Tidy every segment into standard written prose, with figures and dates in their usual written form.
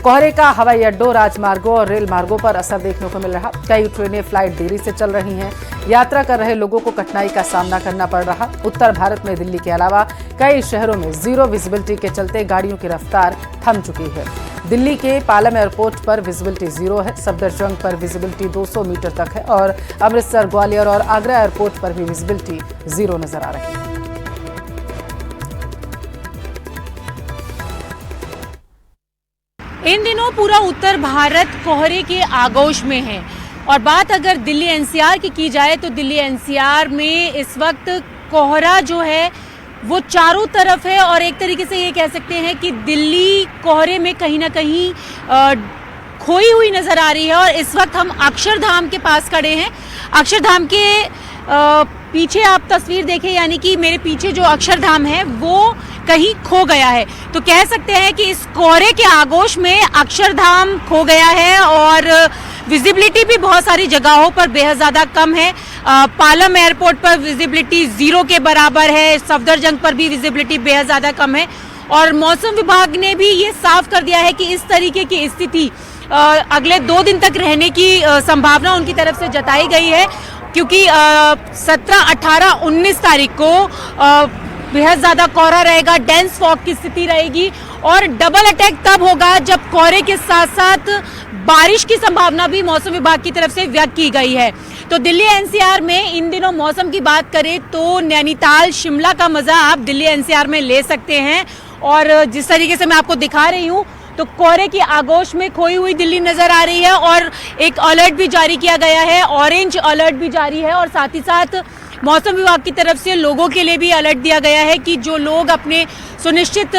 कोहरे का हवाई अड्डों, राजमार्गों और रेल मार्गों पर असर देखने को मिल रहा। कई ट्रेनें फ्लाइट देरी से चल रही हैं। यात्रा कर रहे लोगों को कठिनाई का सामना करना पड़ रहा। उत्तर भारत में दिल्ली के अलावा कई शहरों में जीरो विजिबिलिटी के चलते गाड़ियों की रफ्तार थम चुकी है। दिल्ली के पालम एयरपोर्ट पर विजिबिलिटी जीरो है। सफदरजंग पर विजिबिलिटी 200 मीटर तक है और अमृतसर, ग्वालियर और आगरा एयरपोर्ट पर भी विजिबिलिटी जीरो नजर आ रही है। इन दिनों पूरा उत्तर भारत कोहरे के आगोश में है और बात अगर दिल्ली एनसीआर की जाए तो दिल्ली एनसीआर में इस वक्त कोहरा जो है वो चारों तरफ है और एक तरीके से ये कह सकते हैं कि दिल्ली कोहरे में कहीं ना कहीं खोई हुई नजर आ रही है। और इस वक्त हम अक्षरधाम के पास खड़े हैं। अक्षरधाम के पीछे आप तस्वीर देखें, यानी कि मेरे पीछे जो अक्षरधाम है वो कहीं खो गया है। तो कह सकते हैं कि इस कोहरे के आगोश में अक्षरधाम खो गया है और विजिबिलिटी भी बहुत सारी जगहों पर बेहद ज़्यादा कम है। पालम एयरपोर्ट पर विजिबिलिटी जीरो के बराबर है। सफदरजंग पर भी विजिबिलिटी बेहद ज़्यादा कम है और मौसम विभाग ने भी ये साफ कर दिया है कि इस तरीके की स्थिति अगले 2 दिन तक रहने की संभावना उनकी तरफ से जताई गई है, क्योंकि 17, 18, 19 तारीख को बेहद ज़्यादा कोहरा रहेगा, डेंस फॉग की स्थिति रहेगी और डबल अटैक तब होगा जब कोहरे के साथ साथ बारिश की संभावना भी मौसम विभाग की तरफ से व्यक्त की गई है। तो दिल्ली एनसीआर में इन दिनों मौसम की बात करें तो नैनीताल, शिमला का मज़ा आप दिल्ली एनसीआर में ले सकते हैं। और जिस तरीके से मैं आपको दिखा रही हूँ तो कोहरे की आगोश में खोई हुई दिल्ली नजर आ रही है और एक अलर्ट भी जारी किया गया है, ऑरेंज अलर्ट भी जारी है और साथ ही साथ मौसम विभाग की तरफ से लोगों के लिए भी अलर्ट दिया गया है कि जो लोग अपने सुनिश्चित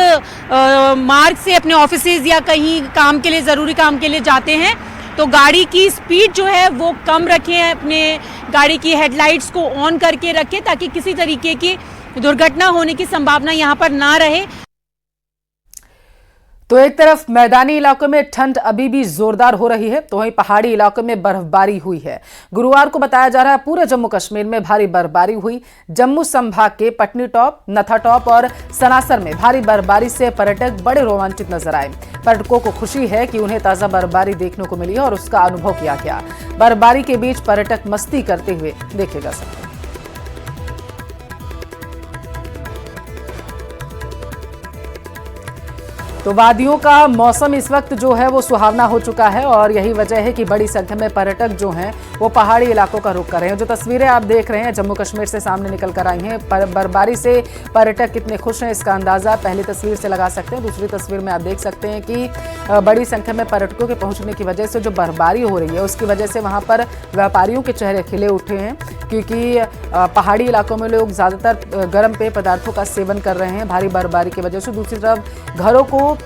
मार्ग से अपने ऑफिसेज या कहीं काम के लिए, ज़रूरी काम के लिए जाते हैं तो गाड़ी की स्पीड जो है वो कम रखें, अपने गाड़ी की हेडलाइट्स को ऑन करके रखें ताकि किसी तरीके की दुर्घटना होने की संभावना यहाँ पर ना रहे। तो एक तरफ मैदानी इलाकों में ठंड अभी भी जोरदार हो रही है, तो वहीं पहाड़ी इलाकों में बर्फबारी हुई है। गुरुवार को बताया जा रहा है पूरे जम्मू कश्मीर में भारी बर्फबारी हुई। जम्मू संभाग के पटनी टॉप, नथा टॉप और सनासर में भारी बर्फबारी से पर्यटक बड़े रोमांचित नजर आए। पर्यटकों को खुशी है कि उन्हें ताजा बर्फबारी देखने को मिली और उसका अनुभव किया गया। बर्फबारी के बीच पर्यटक मस्ती करते हुए देखे जा सकते हैं। तो वादियों का मौसम इस वक्त जो है वो सुहावना हो चुका है और यही वजह है कि बड़ी संख्या में पर्यटक जो हैं वो पहाड़ी इलाकों का रुख कर रहे हैं। जो तस्वीरें आप देख रहे हैं जम्मू कश्मीर से सामने निकल कर आई हैं, बर्फबारी से पर्यटक कितने खुश हैं इसका अंदाजा पहली तस्वीर से लगा सकते हैं। दूसरी तस्वीर में आप देख सकते हैं कि बड़ी संख्या में पर्यटकों के पहुंचने की वजह से जो बर्फबारी हो रही है उसकी वजह से वहां पर व्यापारियों के चेहरे खिले उठे हैं, क्योंकि पहाड़ी इलाकों में लोग ज़्यादातर गर्म पेय पदार्थों का सेवन कर रहे हैं भारी बर्फबारी की वजह से। दूसरी तरफ घरों को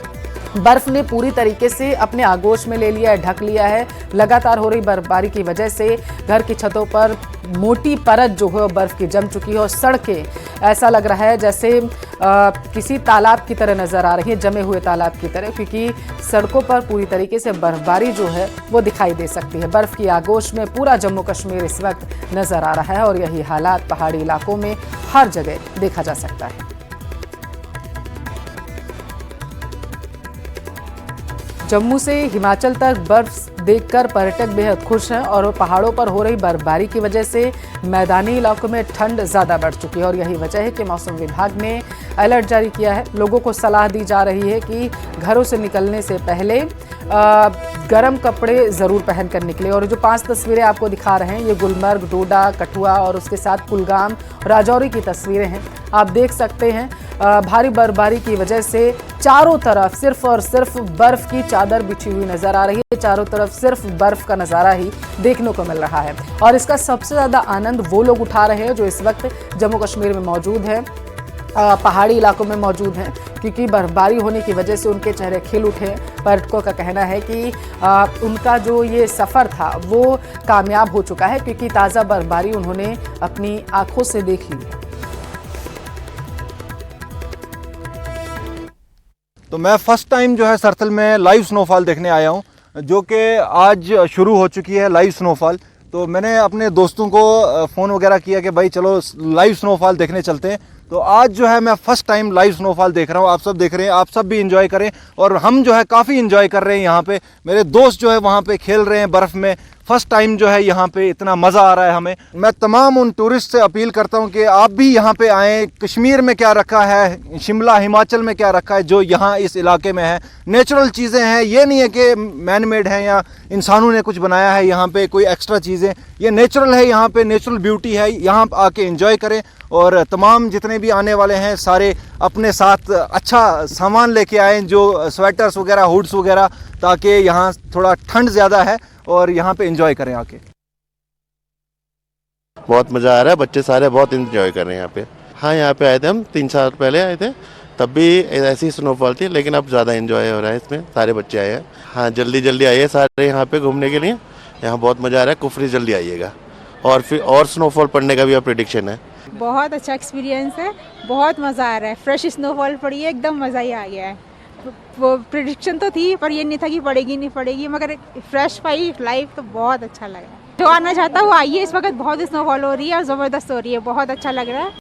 बर्फ ने पूरी तरीके से अपने आगोश में ले लिया है, ढक लिया है। लगातार हो रही बर्फबारी की वजह से घर की छतों पर मोटी परत जो है बर्फ की जम चुकी है और सड़कें ऐसा लग रहा है जैसे किसी तालाब की तरह नजर आ रही है, जमे हुए तालाब की तरह, क्योंकि सड़कों पर पूरी तरीके से बर्फबारी जो है वो दिखाई दे सकती है। बर्फ की आगोश में पूरा जम्मू कश्मीर इस वक्त नजर आ रहा है और यही हालात पहाड़ी इलाकों में हर जगह देखा जा सकता है। जम्मू से हिमाचल तक बर्फ देखकर पर्यटक बेहद खुश हैं और पहाड़ों पर हो रही बर्फबारी की वजह से मैदानी इलाकों में ठंड ज़्यादा बढ़ चुकी है और यही वजह है कि मौसम विभाग ने अलर्ट जारी किया है। लोगों को सलाह दी जा रही है कि घरों से निकलने से पहले गर्म कपड़े ज़रूर पहन कर निकले। और जो 5 तस्वीरें आपको दिखा रहे हैं ये गुलमर्ग, डोडा, कठुआ और उसके साथ कुलगाम, राजौरी की तस्वीरें हैं। आप देख सकते हैं भारी बर्फबारी की वजह से चारों तरफ सिर्फ और सिर्फ बर्फ की चादर बिछी हुई नजर आ रही है। चारों तरफ सिर्फ बर्फ का नज़ारा ही देखने को मिल रहा है और इसका सबसे ज़्यादा आनंद वो लोग उठा रहे हैं जो इस वक्त जम्मू कश्मीर में मौजूद हैं, पहाड़ी इलाकों में मौजूद हैं, क्योंकि बर्फबारी होने की वजह से उनके चेहरे खिल उठे। पर्यटकों का कहना है कि उनका जो ये सफ़र था वो कामयाब हो चुका है, क्योंकि ताज़ा बर्फबारी उन्होंने अपनी आंखों से देख ली है। तो मैं फर्स्ट टाइम जो है सरथल में लाइव स्नोफॉल देखने आया हूँ, जो कि आज शुरू हो चुकी है लाइव स्नोफॉल। तो मैंने अपने दोस्तों को फ़ोन वगैरह किया कि भाई चलो लाइव स्नोफॉल देखने चलते हैं। तो आज जो है मैं फर्स्ट टाइम लाइव स्नोफॉल देख रहा हूँ। आप सब देख रहे हैं, आप सब भी इंजॉय करें और हम जो है काफ़ी इंजॉय कर रहे हैं यहाँ पे। मेरे दोस्त जो है वहाँ पे खेल रहे हैं बर्फ़ में। फर्स्ट टाइम जो है यहाँ पे इतना मज़ा आ रहा है हमें। मैं तमाम उन टूरिस्ट से अपील करता हूँ कि आप भी यहाँ पे आएँ। कश्मीर में क्या रखा है, शिमला हिमाचल में क्या रखा है जो यहाँ इस इलाके में है, नेचुरल चीज़ें हैं। ये नहीं है कि मैन मेड है या इंसानों ने कुछ बनाया है यहाँ पे कोई एक्स्ट्रा चीज़ें। ये नेचुरल है, यहाँ पे नेचुरल ब्यूटी है। यहाँ आके एंजॉय करें और तमाम जितने भी आने वाले हैं सारे अपने साथ अच्छा सामान लेके आएँ, जो स्वेटर्स वगैरह, हुड्स वगैरह, ताकि यहाँ थोड़ा ठंड ज़्यादा है और यहाँ पे एंजॉय करें आके। बहुत मज़ा आ रहा है, बच्चे सारे बहुत एंजॉय कर रहे हैं यहाँ पे। हाँ, यहाँ पे आए थे हम 3 साल पहले आए थे, तब भी ऐसी स्नोफॉल थी, लेकिन अब ज़्यादा एंजॉय हो रहा है इसमें। सारे बच्चे आए हैं। हाँ, जल्दी जल्दी आइए सारे यहाँ पे घूमने के लिए। यहाँ बहुत मज़ा आ रहा है। कुफरी जल्दी आइएगा। और फिर और स्नोफॉल पड़ने का भी अब प्रेडिक्शन है। बहुत अच्छा एक्सपीरियंस है, बहुत मज़ा आ रहा है। फ्रेश स्नोफॉल पड़ी है, एकदम मज़ा ही आ गया है। वो प्रेडिक्शन तो थी पर ये नहीं था कि पड़ेगी नहीं पड़ेगी, मगर फ्रेश पाई लाइव तो बहुत अच्छा लगा। जो आना चाहता है वो आइए। इस वक्त बहुत स्नोफॉल हो रही है और ज़बरदस्त हो रही है, बहुत अच्छा लग रहा है।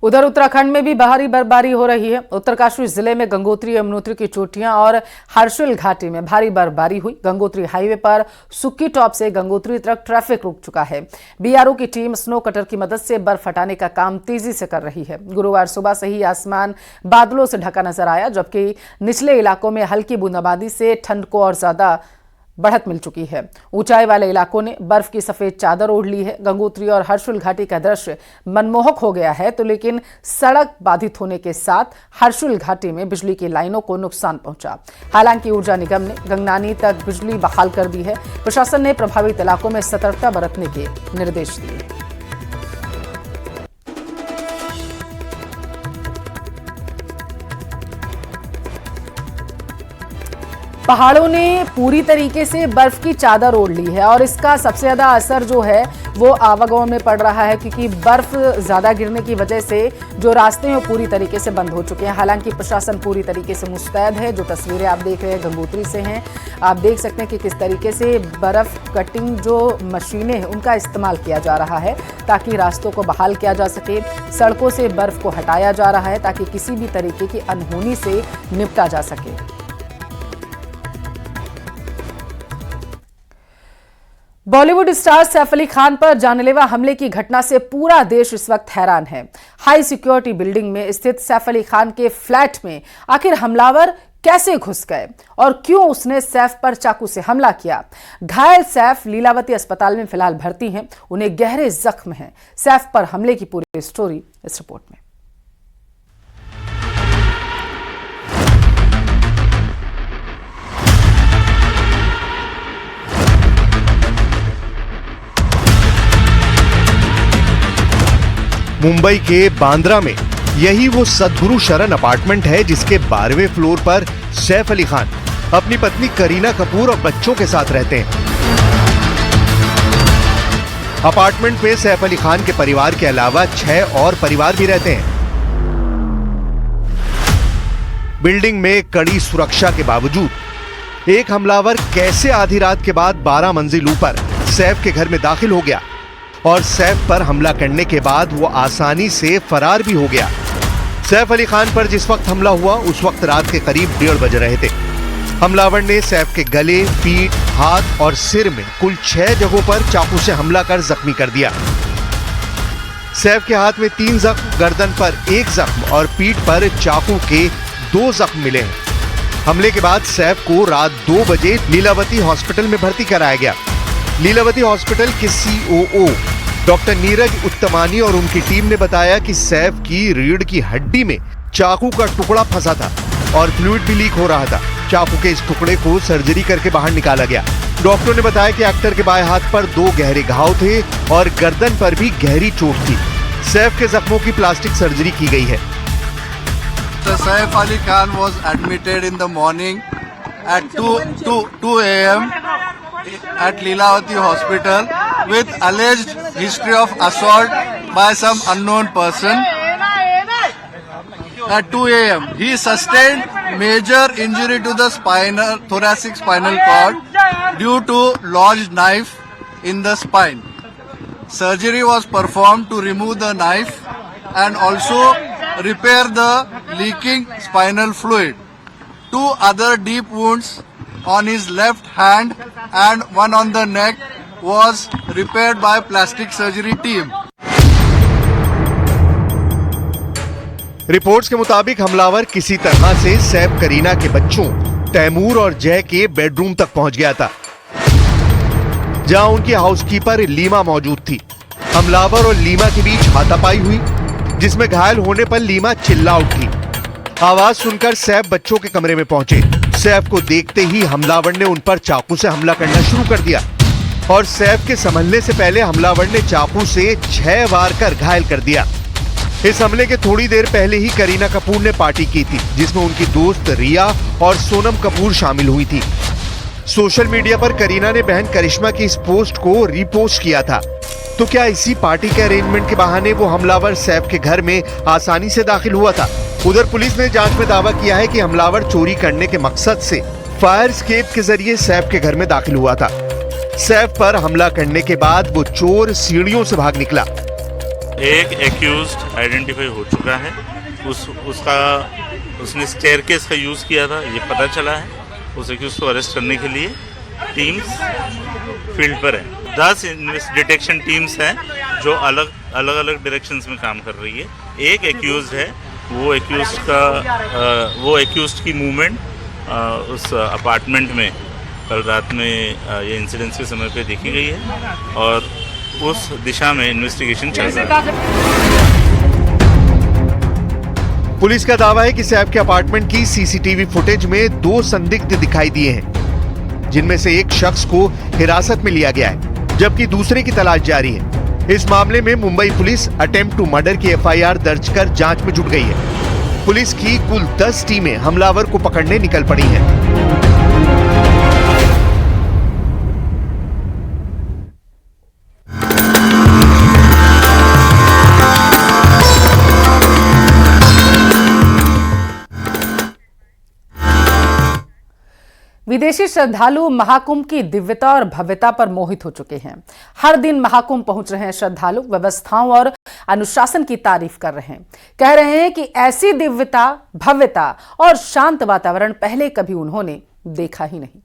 उधर उत्तराखंड में भी भारी बर्फबारी हो रही है। उत्तरकाशी जिले में गंगोत्री यमुनोत्री की चोटियां और हर्षिल घाटी में भारी बर्फबारी हुई। गंगोत्री हाईवे पर सुक्की टॉप से गंगोत्री तक ट्रैफिक रुक चुका है। बीआरओ की टीम स्नो कटर की मदद से बर्फ हटाने का काम तेजी से कर रही है। गुरुवार सुबह से ही आसमान बादलों से ढका नजर आया, जबकि निचले इलाकों में हल्की बूंदाबांदी से ठंड को और ज्यादा बढ़त मिल चुकी है। ऊंचाई वाले इलाकों ने बर्फ की सफेद चादर ओढ़ ली है। गंगोत्री और हर्षिल घाटी का दृश्य मनमोहक हो गया है, तो लेकिन सड़क बाधित होने के साथ हर्षिल घाटी में बिजली की लाइनों को नुकसान पहुंचा। हालांकि ऊर्जा निगम ने गंगनानी तक बिजली बहाल कर दी है। प्रशासन ने प्रभावित इलाकों में सतर्कता बरतने के निर्देश दिए। पहाड़ों ने पूरी तरीके से बर्फ की चादर ओढ़ ली है और इसका सबसे ज्यादा असर जो है वो आवागमन में पड़ रहा है, क्योंकि बर्फ ज्यादा गिरने की वजह से जो रास्ते हैं वो पूरी तरीके से बंद हो चुके हैं। हालांकि प्रशासन पूरी तरीके से मुस्तैद है। जो तस्वीरें आप देख रहे हैं गंगोत्री से हैं, आप देख सकते हैं कि किस तरीके से बर्फ कटिंग जो मशीनें हैं उनका इस्तेमाल किया जा रहा है ताकि रास्तों को बहाल किया जा सके। सड़कों से बर्फ को हटाया जा रहा है ताकि किसी भी तरीके की अनहोनी से निपटा जा सके। बॉलीवुड स्टार सैफ अली खान पर जानलेवा हमले की घटना से पूरा देश इस वक्त हैरान है। हाई सिक्योरिटी बिल्डिंग में स्थित सैफ अली खान के फ्लैट में आखिर हमलावर कैसे घुस गए और क्यों उसने सैफ पर चाकू से हमला किया। घायल सैफ लीलावती अस्पताल में फिलहाल भर्ती हैं। उन्हें गहरे जख्म हैं। सैफ पर हमले की पूरी स्टोरी इस रिपोर्ट में। मुंबई के बांद्रा में यही वो सद्गुरु शरण अपार्टमेंट है जिसके 12वें फ्लोर पर सैफ अली खान अपनी पत्नी करीना कपूर और बच्चों के साथ रहते हैं। अपार्टमेंट में सैफ अली खान के परिवार के अलावा 6 और परिवार भी रहते हैं। बिल्डिंग में कड़ी सुरक्षा के बावजूद एक हमलावर कैसे आधी रात के बाद 12 मंजिल ऊपर सैफ के घर में दाखिल हो गया और सैफ पर हमला करने के बाद वो आसानी से फरार भी हो गया। सैफ अली खान पर जिस वक्त हमला हुआ उस वक्त रात के करीब 1:30 बज रहे थे। हमलावर ने सैफ के गले, पीठ, हाथ और सिर में कुल 6 जगहों पर चाकू से हमला कर जख्मी कर दिया। सैफ के हाथ में 3 जख्म, गर्दन पर 1 जख्म और पीठ पर चाकू के 2 जख्म मिले हैं। हमले के बाद सैफ को रात 2 बजे लीलावती हॉस्पिटल में भर्ती कराया गया। लीलावती हॉस्पिटल के सीओओ डॉक्टर नीरज उत्तमानी और उनकी टीम ने बताया कि सैफ की रीढ़ की हड्डी में चाकू का टुकड़ा फंसा था और फ्लूइड भी लीक हो रहा था। चाकू के इस टुकड़े को सर्जरी करके बाहर निकाला गया। डॉक्टरों ने बताया कि एक्टर के बाएं हाथ पर 2 गहरे घाव थे और गर्दन पर भी गहरी चोट थी। सैफ के जख्मों की प्लास्टिक सर्जरी की गई है। Saif Ali Khan was admitted in the morning at 2 a.m. at Leelavati Hospital with alleged history of assault by some unknown person. At 2 a.m. he sustained major injury to the thoracic spinal cord due to lodged knife in the spine. surgery was performed to remove the knife and also repair the leaking spinal fluid. 2 other deep wounds on his left hand and one on the neck was repaired by plastic surgery team. Reports के मुताबिक हमलावर किसी तरह से सैफ करीना के बच्चों तैमूर और जय के बेडरूम तक पहुंच गया था, जहां उनकी हाउसकीपर लीमा मौजूद थी। हमलावर और लीमा के बीच हाथापाई हुई, जिसमें घायल होने पर लीमा चिल्ला उठी। आवाज सुनकर सैफ बच्चों के कमरे में पहुंचे। सैफ को देखते ही हमलावर ने उन पर चाकू से हमला करना शुरू कर दिया और सैफ के संभलने से पहले हमलावर ने चाकू से 6 वार कर घायल कर दिया। इस हमले के थोड़ी देर पहले ही करीना कपूर ने पार्टी की थी, जिसमें उनकी दोस्त रिया और सोनम कपूर शामिल हुई थी। सोशल मीडिया पर करीना ने बहन करिश्मा की इस पोस्ट को रीपोस्ट किया था। तो क्या इसी पार्टी के अरेंजमेंट के बहाने वो हमलावर सैफ के घर में आसानी से दाखिल हुआ था? उधर पुलिस ने जांच में दावा किया है कि हमलावर चोरी करने के मकसद से फायर एस्केप के जरिए सैफ के घर में दाखिल हुआ था। सैफ पर हमला करने के बाद वो चोर सीढ़ियों से भाग निकला। एक एक्यूज्ड आइडेंटिफाई हो चुका है। उसने स्टेयरकेस का यूज़ किया था, ये पता चला है। उस एक्यूज को अरेस्ट करने के लिए टीम्स फील्ड पर है। 10 डिटेक्शन टीम्स हैं जो अलग अलग डायरेक्शंस में काम कर रही है। एक एक्यूज्ड है, वो एक्यूज्ड की मूवमेंट उस अपार्टमेंट में कल रात में ये इंसिडेंट्स के समय पे देखी गई है और उस दिशा में इन्वेस्टिगेशन चल रहा है। पुलिस का दावा है कि सैफ के अपार्टमेंट की सीसीटीवी फुटेज में 2 संदिग्ध दिखाई दिए हैं, जिनमें से एक शख्स को हिरासत में लिया गया है, जबकि दूसरे की तलाश जारी है। इस मामले में Mumbai police attempt to murder की एफआईआर दर्ज कर जांच में जुट गई है। पुलिस की कुल 10 टीमें हमलावर को पकड़ने निकल पड़ी हैं। विदेशी श्रद्धालु महाकुंभ की दिव्यता और भव्यता पर मोहित हो चुके हैं। हर दिन महाकुंभ पहुंच रहे हैं श्रद्धालु, व्यवस्थाओं और अनुशासन की तारीफ कर रहे हैं। कह रहे हैं कि ऐसी दिव्यता, भव्यता और शांत वातावरण पहले कभी उन्होंने देखा ही नहीं।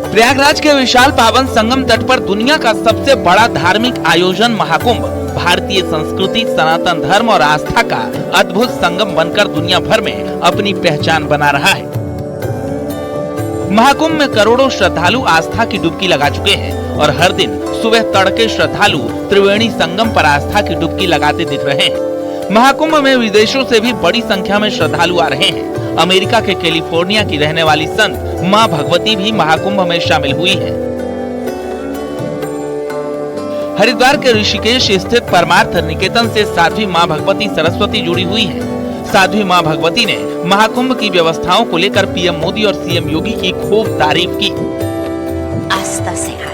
प्रयागराज के विशाल पावन संगम तट पर दुनिया का सबसे बड़ा धार्मिक आयोजन महाकुंभ भारतीय संस्कृति, सनातन धर्म और आस्था का अद्भुत संगम बनकर दुनिया भर में अपनी पहचान बना रहा है। महाकुंभ में करोड़ों श्रद्धालु आस्था की डुबकी लगा चुके हैं और हर दिन सुबह तड़के श्रद्धालु त्रिवेणी संगम पर आस्था की डुबकी लगाते दिख रहे हैं। महाकुंभ में विदेशों से भी बड़ी संख्या में श्रद्धालु आ रहे हैं। अमेरिका के कैलिफोर्निया की रहने वाली संत मां भगवती भी महाकुंभ में शामिल हुई हैं। हरिद्वार के ऋषिकेश स्थित परमार्थ निकेतन से साध्वी मां भगवती सरस्वती जुड़ी हुई हैं। साध्वी मां भगवती ने महाकुंभ की व्यवस्थाओं को लेकर पीएम मोदी और सीएम योगी की खूब तारीफ की। आस्था से आए,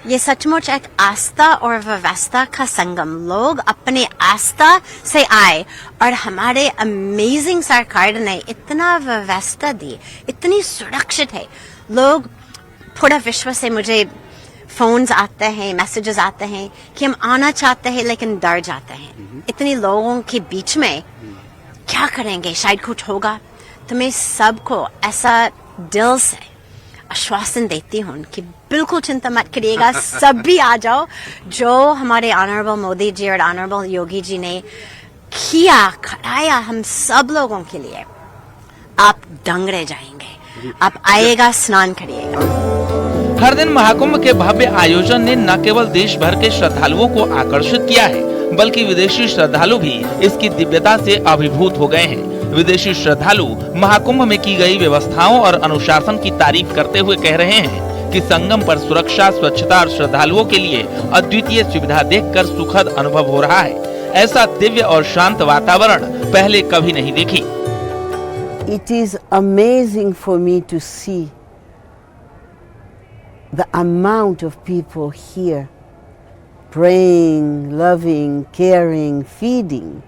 ये सचमुच एक आस्था और व्यवस्था का संगम। लोग अपने आस्था से आए और हमारे अमेजिंग सरकार ने इतना व्यवस्था दी, इतनी सुरक्षित है। लोग पूरा विश्व से मुझे फोन्स आते हैं, मैसेजेस आते हैं कि हम आना चाहते हैं लेकिन डर जाते हैं। इतने लोगों के बीच में क्या करेंगे, शायद कुछ होगा। तो मैं सबको ऐसा दिल से आश्वासन देती हूँ कि बिल्कुल चिंता मत करिएगा, सब भी आ जाओ। जो हमारे ऑनरेबल मोदी जी और ऑनरेबल योगी जी ने किया, कराया हम सब लोगों के लिए, आप दंग रह जाएंगे। आप आएगा, स्नान करिएगा। हर दिन महाकुंभ के भव्य आयोजन ने न केवल देश भर के श्रद्धालुओं को आकर्षित किया है, बल्कि विदेशी श्रद्धालु भी इसकी दिव्यता से अभिभूत हो गए हैं। विदेशी श्रद्धालु महाकुंभ में की गई व्यवस्थाओं और अनुशासन की तारीफ करते हुए कह रहे हैं कि संगम पर सुरक्षा, स्वच्छता और श्रद्धालुओं के लिए अद्वितीय सुविधा देखकर सुखद अनुभव हो रहा है। ऐसा दिव्य और शांत वातावरण पहले कभी नहीं देखी। It is amazing for me to see the amount of people here praying, loving, caring, feeding.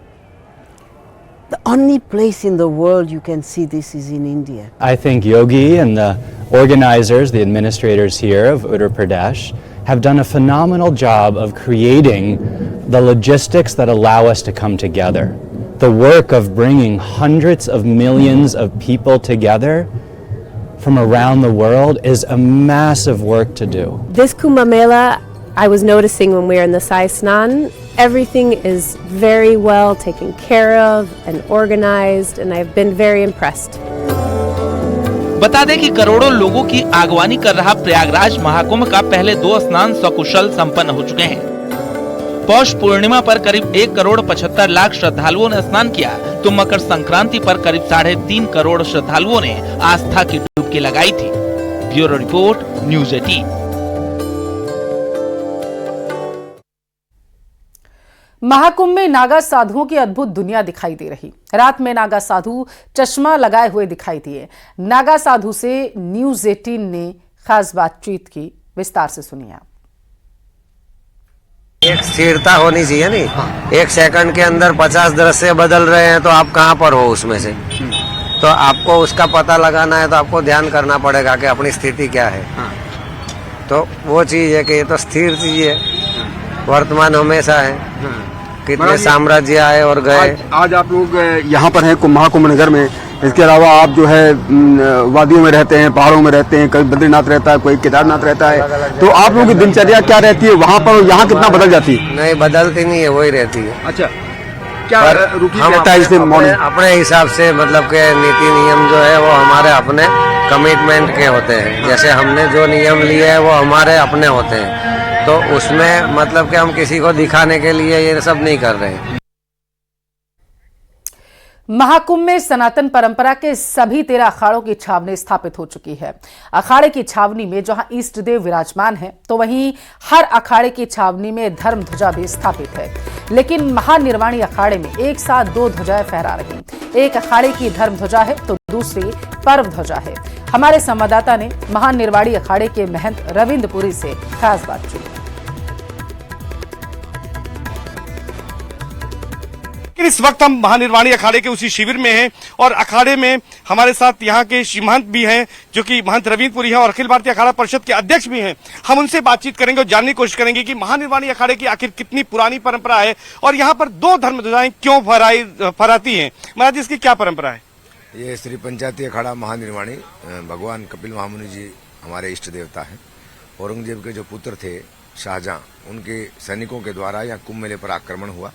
The only place in the world you can see this is in India. I think Yogi and the organizers, the administrators here of Uttar Pradesh, have done a phenomenal job of creating the logistics that allow us to come together. The work of bringing hundreds of millions of people together from around the world is a massive work to do. This Kumbh Mela, I was noticing when we were in the Sai Snan, everything is very well taken care of and organized, and I've been very impressed. बता दें कि करोड़ों लोगों की आगवानी कर रहा प्रयागराज महाकुंभ का पहले 2 स्नान सकुशल संपन्न हो चुके हैं। पौष पूर्णिमा पर करीब 1,75,00,000 श्रद्धालुओं ने स्नान किया, तो मकर संक्रांति पर करीब 3.5 करोड़ श्रद्धालुओं ने आस्था की डुबकी लगाई थी। Bureau report, news 18। महाकुंभ में नागा साधुओं की अद्भुत दुनिया दिखाई दे रही। रात में नागा साधु चश्मा लगाए हुए दिखाई दिए। नागा साधु से न्यूज़ 18 ने खास बातचीत की, विस्तार से सुनिए आप। एक स्थिरता होनी चाहिए नहीं, 1 सेकंड के अंदर 50 दृश्य बदल रहे हैं, तो आप कहाँ पर हो उसमें से। तो आपको उसका पता लगाना है, तो आपको ध्यान करना पड़ेगा कि अपनी स्थिति क्या है। तो वो चीज है कि ये तो स्थिर चीज है, वर्तमान हमेशा है। कितने साम्राज्य आए और गए। आज आप लोग यहाँ पर हैं महाकुंभ नगर में, इसके अलावा आप जो है वादियों में रहते हैं, पहाड़ों में रहते हैं, कोई बद्रीनाथ रहता है, कोई केदारनाथ रहता है, तो आप लोगों की दिनचर्या क्या रहती है वहाँ पर, यहाँ कितना बदल जाती है? नहीं, बदलती नहीं है, वही रहती है। अच्छा, क्या रूटीन हम रहता है इसमें? अपने हिसाब से, मतलब के नीति नियम जो है वो हमारे अपने कमिटमेंट के होते हैं। जैसे हमने जो नियम लिए हैं वो हमारे अपने होते हैं, तो उसमें मतलब कि हम किसी को दिखाने के लिए ये सब नहीं कर रहे। महाकुंभ में सनातन परंपरा के सभी 13 अखाड़ों की छावनी स्थापित हो चुकी है। अखाड़े की छावनी में जहां इष्ट देव विराजमान है, तो वहीं हर अखाड़े की छावनी में धर्म ध्वजा भी स्थापित है। लेकिन महानिर्वाणी अखाड़े में एक साथ 2 ध्वजाएं फहरा रही। एक अखाड़े की धर्म ध्वजा है तो दूसरी पर्व ध्वजा है। हमारे संवाददाता ने महानिर्वाणी अखाड़े के महंत रविंद्रपुरी से खास बातचीत की। इस वक्त हम महानिर्वाणी अखाड़े के उसी शिविर में हैं और अखाड़े में हमारे साथ यहाँ के श्री महंत भी हैं, जो कि महंत रविंद्रपुरी हैं और अखिल भारतीय अखाड़ा परिषद के अध्यक्ष भी हैं। हम उनसे बातचीत करेंगे और जानने की कोशिश करेंगे कि महानिर्वाणी अखाड़े की आखिर कितनी पुरानी परंपरा है और यहाँ पर 2 धर्म ध्वजाएं क्यों फहराती हैं। महाराज, इसकी क्या परंपरा है? ये श्री पंचायती अखाड़ा महानिर्वाणी भगवान कपिल महामुनि जी हमारे इष्ट देवता है। औरंगजेब के जो पुत्र थे शाहजहां, उनके सैनिकों के द्वारा यहाँ कुंभ मेले पर आक्रमण हुआ।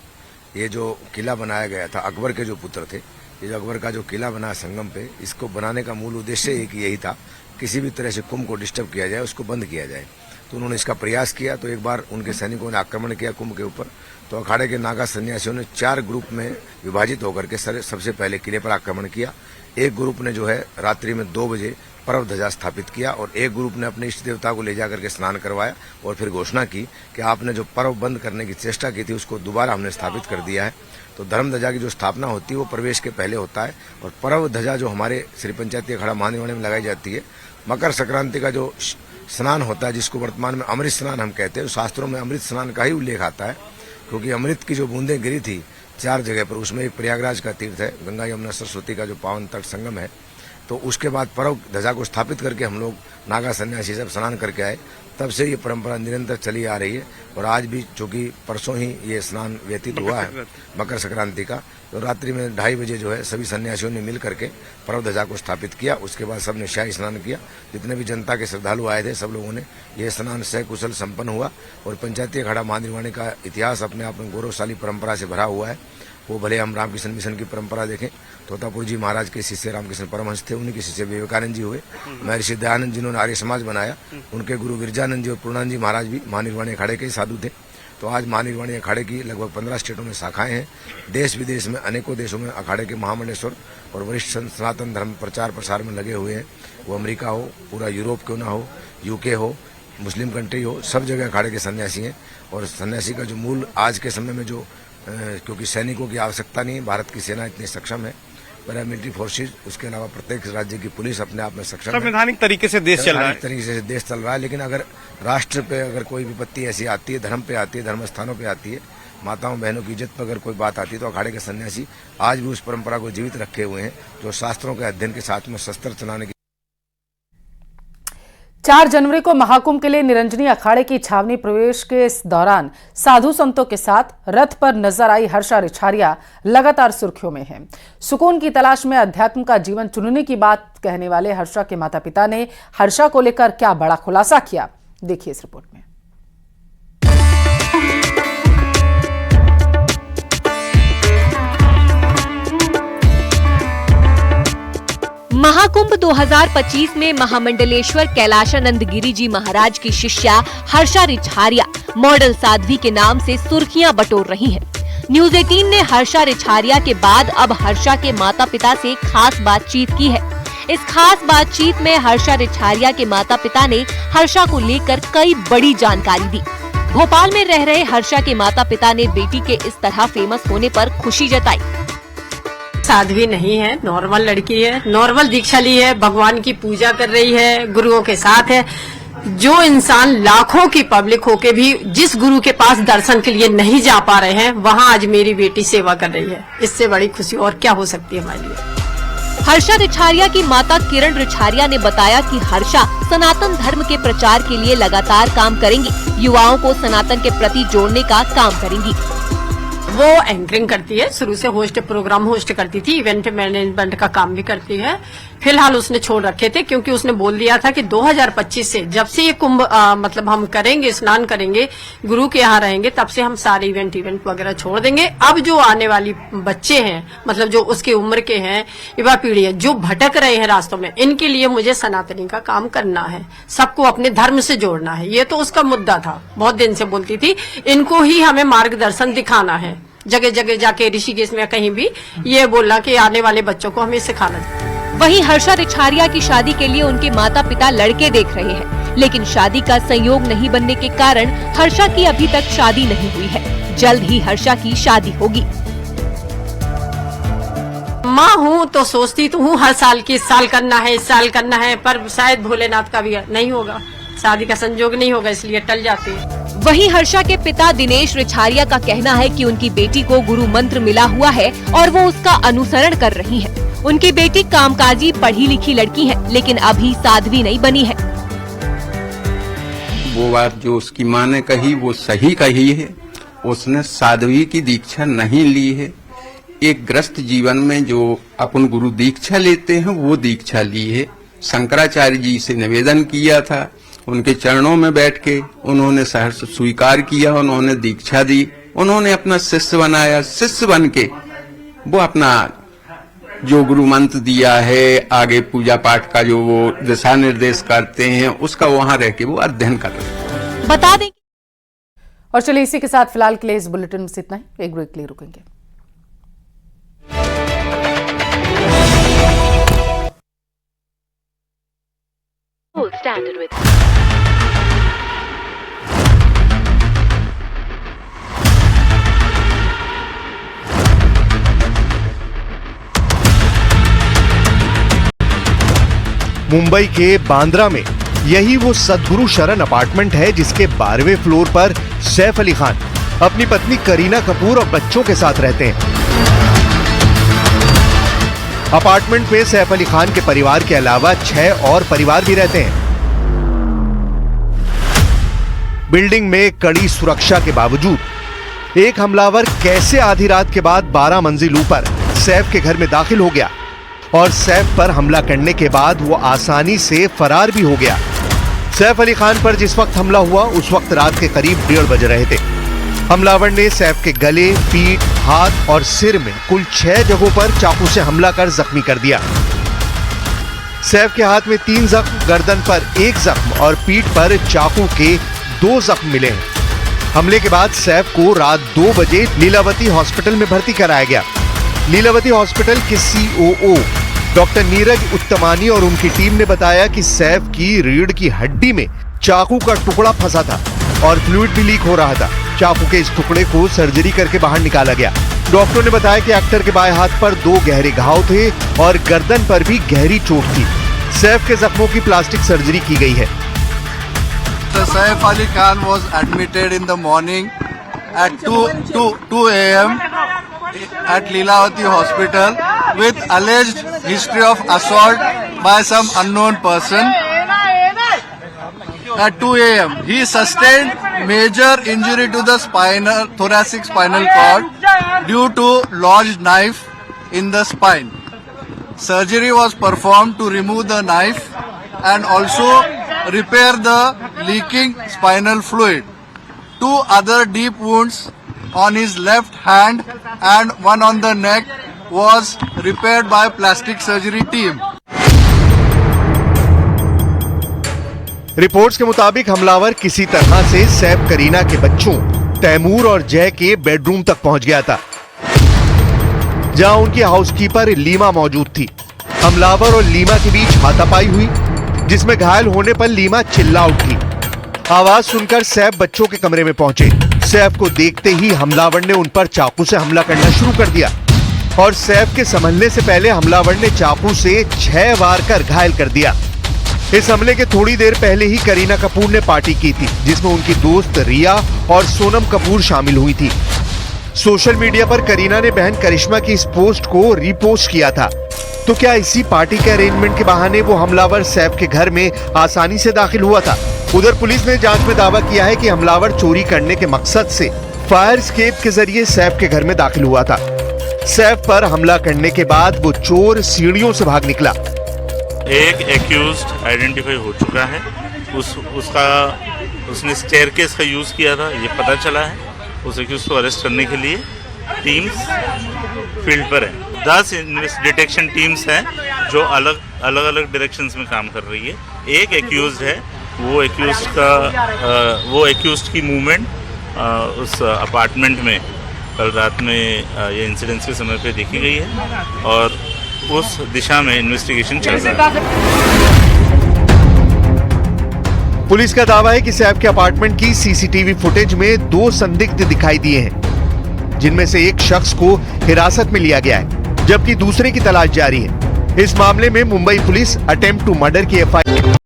ये जो किला बनाया गया था, अकबर के जो पुत्र थे, ये जो अकबर का जो किला बना संगम पे, इसको बनाने का मूल उद्देश्य एक यही था, किसी भी तरह से कुंभ को डिस्टर्ब किया जाए, उसको बंद किया जाए। तो उन्होंने इसका प्रयास किया। तो एक बार उनके सैनिकों ने आक्रमण किया कुंभ के ऊपर, तो अखाड़े के नागा सन्यासियों ने 4 ग्रुप में विभाजित होकर के सबसे पहले किले पर आक्रमण किया। एक ग्रुप ने जो है रात्रि में 2 बजे पर्व ध्वजा स्थापित किया और एक ग्रुप ने अपने इष्ट देवता को ले जाकर के स्नान करवाया और फिर घोषणा की कि आपने जो पर्व बंद करने की चेष्टा की थी उसको दोबारा हमने स्थापित कर दिया है। तो धर्म ध्वजा की जो स्थापना होती है वो प्रवेश के पहले होता है और पर्व ध्वजा जो हमारे श्री पंचायती अखाड़ा महानिर्वाणी में लगाई जाती है, मकर संक्रांति का जो स्नान होता है, जिसको वर्तमान में अमृत स्नान हम कहते हैं, शास्त्रों में अमृत स्नान का ही उल्लेख आता है, क्योंकि अमृत की जो बूंदें गिरी थी 4 जगह पर, उसमें एक प्रयागराज का तीर्थ है, गंगा यमुना सरस्वती का जो पावन तट संगम है। तो उसके बाद पर्व ध्वजा को स्थापित करके हम लोग नागा सन्यासी सब स्नान करके आए। तब से ये परंपरा निरंतर चली आ रही है और आज भी, चूंकि परसों ही ये स्नान व्यतीत हुआ है मकर संक्रांति का, तो रात्रि में 2:30 बजे जो है सभी सन्यासियों ने मिल करके पर्व ध्वजा को स्थापित किया। उसके बाद सबने शाही स्नान किया। जितने भी जनता के श्रद्धालु आए थे, सब लोगों ने यह स्नान सकुशल संपन्न हुआ। और पंचायती अखाड़ा महानिर्वाणी का इतिहास अपने आप में गौरवशाली परंपरा से भरा हुआ है। वो भले हम रामकृष्ण मिशन की परंपरा देखें, तोतापुर जी महाराज के शिष्य रामकृष्ण परमहंस थे, उन्हीं के शिष्य विवेकानंद जी हुए। महर्षि दयानंद जिन्होंने आर्य समाज बनाया, उनके गुरु गिरजानंद जी और पूर्णानंद जी महाराज भी महानिर्वाणी अखाड़े के साधु थे। तो आज महानिर्वाणी अखाड़े की लगभग 15 स्टेटों में शाखाएं हैं। देश विदेश में अनेकों देशों में अखाड़े के महामंडलेश्वर और वरिष्ठ सनातन धर्म प्रचार प्रसार में लगे हुए हैं। वो अमेरिका हो, पूरा यूरोप क्यों ना हो, यूके हो, मुस्लिम कंट्री हो, सब जगह अखाड़े के सन्यासी हैं। और सन्यासी का जो मूल आज के समय में जो क्योंकि सैनिकों की आवश्यकता नहीं है, भारत की सेना इतनी सक्षम है, पैरामिलिट्री फोर्सेज, उसके अलावा प्रत्येक राज्य की पुलिस अपने आप में सक्षम है। संवैधानिक तरीके से देश चल रहा है। तरीके से देश चल रहा है। लेकिन अगर राष्ट्र पे अगर कोई विपत्ति ऐसी आती है, धर्म पे आती है, धर्म स्थानों पे आती है, माताओं बहनों की इज्जत पर अगर कोई बात आती है, तो अखाड़े के सन्यासी आज भी उस परंपरा को जीवित रखे हुए हैं, जो शास्त्रों के अध्ययन के साथ में शस्त्र चलाने की। 4 जनवरी को महाकुंभ के लिए निरंजनी अखाड़े की छावनी प्रवेश के इस दौरान साधु संतों के साथ रथ पर नजर आई हर्षा रिछारिया लगातार सुर्खियों में है। सुकून की तलाश में अध्यात्म का जीवन चुनने की बात कहने वाले हर्षा के माता पिता ने हर्षा को लेकर क्या बड़ा खुलासा किया, देखिए इस रिपोर्ट में। महाकुंभ 2025 में महामंडलेश्वर कैलाशानंद गिरी जी महाराज की शिष्या हर्षा रिछारिया मॉडल साध्वी के नाम से सुर्खियां बटोर रही हैं। न्यूज 18 ने हर्षा रिछारिया के बाद अब हर्षा के माता पिता से खास बातचीत की है। इस खास बातचीत में हर्षा रिछारिया के माता पिता ने हर्षा को लेकर कई बड़ी जानकारी दी। भोपाल में रह रहे हर्षा के माता पिता ने बेटी के इस तरह फेमस होने पर खुशी जताई। साध्वी नहीं है, नॉर्मल लड़की है, नॉर्मल दीक्षा ली है, भगवान की पूजा कर रही है, गुरुओं के साथ है। जो इंसान लाखों की पब्लिक होके भी जिस गुरु के पास दर्शन के लिए नहीं जा पा रहे हैं, वहाँ आज मेरी बेटी सेवा कर रही है। इससे बड़ी खुशी और क्या हो सकती है हमारे लिए। हर्षा रिछारिया की माता किरण रिछारिया ने बताया कि हर्षा सनातन धर्म के प्रचार के लिए लगातार काम करेंगी, युवाओं को सनातन के प्रति जोड़ने का काम करेंगी। वो एंकरिंग करती है, शुरू से प्रोग्राम होस्ट करती थी, इवेंट मैनेजमेंट का काम भी करती है। फिलहाल उसने छोड़ रखे थे क्योंकि उसने बोल दिया था कि 2025 से जब से ये कुंभ मतलब हम करेंगे, स्नान करेंगे, गुरु के यहाँ रहेंगे, तब से हम सारे इवेंट वगैरह छोड़ देंगे। अब जो आने वाली बच्चे हैं, मतलब जो उसकी उम्र के हैं, युवा पीढ़ी है, जो भटक रहे हैं रास्तों में, इनके लिए मुझे सनातनी का काम करना है, सबको अपने धर्म से जोड़ना है। ये तो उसका मुद्दा था, बहुत दिन से बोलती थी। इनको ही हमें मार्गदर्शन दिखाना है, जगह जगह जाके ऋषिकेश में कहीं भी ये बोला कि आने वाले बच्चों को हमें सिखाना चाहिए। वहीं हर्षा रिछारिया की शादी के लिए उनके माता पिता लड़के देख रहे हैं, लेकिन शादी का संयोग नहीं बनने के कारण हर्षा की अभी तक शादी नहीं हुई है। जल्द ही हर्षा की शादी होगी। माँ हूँ तो सोचती तो हूँ हर साल की, इस साल करना है, इस साल करना है, पर शायद भोलेनाथ का भी नहीं होगा, शादी का संयोग नहीं होगा, इसलिए टल जाती है। वहीं हर्षा के पिता दिनेश रिछारिया का कहना है कि उनकी बेटी को गुरु मंत्र मिला हुआ है और वो उसका अनुसरण कर रही है। उनकी बेटी कामकाजी पढ़ी लिखी लड़की है, लेकिन अभी साध्वी नहीं बनी है। वो बात जो उसकी माँ ने कही वो सही कही है। उसने साध्वी की दीक्षा नहीं ली है। एक ग्रस्त जीवन में जो अपन गुरु दीक्षा लेते हैं वो दीक्षा ली है। शंकराचार्य जी से निवेदन किया था, उनके चरणों में बैठ के उन्होंने सहर्ष स्वीकार किया, उन्होंने दीक्षा दी, उन्होंने अपना शिष्य बनाया। शिष्य बन के वो अपना जो गुरु मंत्र दिया है, आगे पूजा पाठ का जो वो दिशा निर्देश करते हैं, उसका वहाँ रह के वो अध्ययन कर रहे हैं। बता दें। और चलिए इसी के साथ फिलहाल के लिए इस बुलेटिन में इतना ही। एक ब्रेक के लिए रुकेंगे। Standard with मुंबई के बांद्रा में यही वो सद्गुरु शरण अपार्टमेंट है जिसके 12वें फ्लोर पर सैफ अली खान अपनी पत्नी करीना कपूर और बच्चों के साथ रहते हैं। अपार्टमेंट में सैफ अली खान के परिवार के अलावा 6 और परिवार भी रहते हैं। बिल्डिंग में कड़ी सुरक्षा के बावजूद एक हमलावर कैसे आधी रात के बाद 12 मंजिल ऊपर सैफ के घर में दाखिल हो गया और सैफ पर हमला करने के बाद वो आसानी से फरार भी हो गया। सैफ अली खान पर जिस वक्त हमला हुआ उस वक्त रात के करीब 1:30 बज रहे थे। हमलावर ने सैफ के गले, पीठ, हाथ और सिर में कुल 6 जगहों पर चाकू से हमला कर जख्मी कर दिया। सैफ के हाथ में 3 जख्म, गर्दन पर 1 जख्म और पीठ पर चाकू के 2 जख्म मिले हैं। हमले के बाद सैफ को रात 2 बजे लीलावती हॉस्पिटल में भर्ती कराया गया। लीलावती हॉस्पिटल के COO डॉक्टर नीरज उत्तमानी और उनकी टीम ने बताया कि सैफ की रीढ़ की हड्डी में चाकू का टुकड़ा फंसा था और फ्लूइड भी लीक हो रहा था। चाकू के इस टुकड़े को सर्जरी करके बाहर निकाला गया। डॉक्टरों ने बताया कि एक्टर के बाएं हाथ पर 2 गहरे घाव थे और गर्दन पर भी गहरी चोट थी। सैफ के जख्मों की प्लास्टिक सर्जरी की गई है। Saif Ali Khan was admitted in the morning at 2 a.m. at Leelavati Hospital with alleged history of assault by some unknown person. At 2 a.m. he sustained major injury to the thoracic spinal cord due to lodged knife in the spine. Surgery was performed to remove the knife and also repair the leaking spinal fluid. 2 other deep wounds on his left hand and one on the neck was repaired by plastic surgery team. Reports के मुताबिक हमलावर किसी तरह से सैफ करीना के बच्चों तैमूर और जय के बेडरूम तक पहुंच गया था, जहां उनकी हाउसकीपर लीमा मौजूद थी। हमलावर और लीमा के बीच हाथापाई हुई, जिसमें घायल होने पर लीमा चिल्ला उठी। आवाज सुनकर सैफ बच्चों के कमरे में पहुंचे। सैफ को देखते ही हमलावर ने उन पर चाकू से हमला करना शुरू कर दिया और सैफ के संभलने से पहले हमलावर ने चाकू से 6 वार कर घायल कर दिया। इस हमले के थोड़ी देर पहले ही करीना कपूर ने पार्टी की थी, जिसमें उनकी दोस्त रिया और सोनम कपूर शामिल हुई थी। सोशल मीडिया पर करीना ने बहन करिश्मा की इस पोस्ट को रीपोस्ट किया था। तो क्या इसी पार्टी के अरेंजमेंट के बहाने वो हमलावर सैफ के घर में आसानी से दाखिल हुआ था? उधर पुलिस ने जांच में दावा किया है कि हमलावर चोरी करने के मकसद से फायर एस्केप के जरिए सैफ के घर में दाखिल हुआ था। सैफ पर हमला करने के बाद वो चोर सीढ़ियों से भाग निकला। एक एक्यूज्ड आइडेंटिफाई हो चुका है। उसने स्टेयरकेस का यूज किया था, ये पता चला है। उस एक्यूज को अरेस्ट करने के लिए टीम्स फील्ड पर है। 10 डिटेक्शन टीम्स हैं जो अलग अलग डायरेक्शंस में काम कर रही है। एक एक्यूज्ड है, वो एक्यूज्ड की मूवमेंट उस अपार्टमेंट में कल रात में ये इंसिडेंट्स के समय पे देखी गई है और उस दिशा में इन्वेस्टिगेशन चल रहा है। पुलिस का दावा है कि सैफ के अपार्टमेंट की सीसीटीवी फुटेज में 2 संदिग्ध दिखाई दिए हैं, जिनमें से एक शख्स को हिरासत में लिया गया है, जबकि दूसरे की तलाश जारी है। इस मामले में Mumbai police attempt to murder की एफआईआर